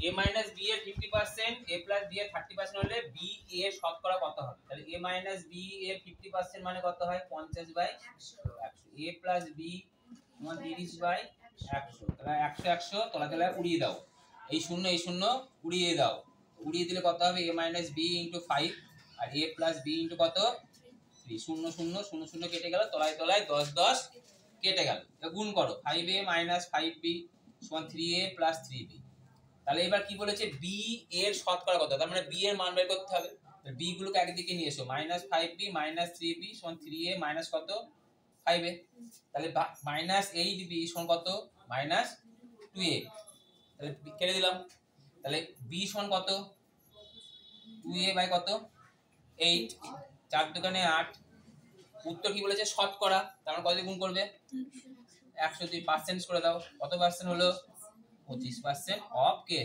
a minus b এর 50% a plus b এর 30% হলে b এর শতকরা কত হবে? তাহলে a মাইনাস b এর 50% মানে কত হয়? 50/100। a প্লাস b সমান 30/100। তাহলে 100 100 তলাতলে উড়িয়ে দাও। এই শূন্য উড়িয়ে দাও। উড়িয়ে দিলে কত হবে? a মাইনাস b ইনটু 5 আর a প্লাস b ইনটু কত? 3। 0 0 0 0 কেটে গেল, তলায় তলায় 10 10 কেটে গেল। এটা গুণ করো। 5a মাইনাস 5b সমান 3a প্লাস 3b। তাহলে এবার কি বলেছে? b এর শতকরা কত? তার মানে b এর মান বের করতে হবে। b গুলোকে একদিকে নিয়ে এসো। মাইনাস 5b মাইনাস 3b সমান 3a মাইনাস কত? 5a। তাহলে মাইনাস 8b সমান কত? Minus 2a। তাহলে কেটে দিলাম। তাহলে b সমান কত? 2a বাই কত? 8। 4 দোকানে 8। উত্তর কি বলেছে? শতকরা। তার মানে কত দিয়ে গুণ করবে? 100 দিয়ে পার্সেন্ট করে দাও। কত পার্সেন্ট হলো? 25% অফ কে?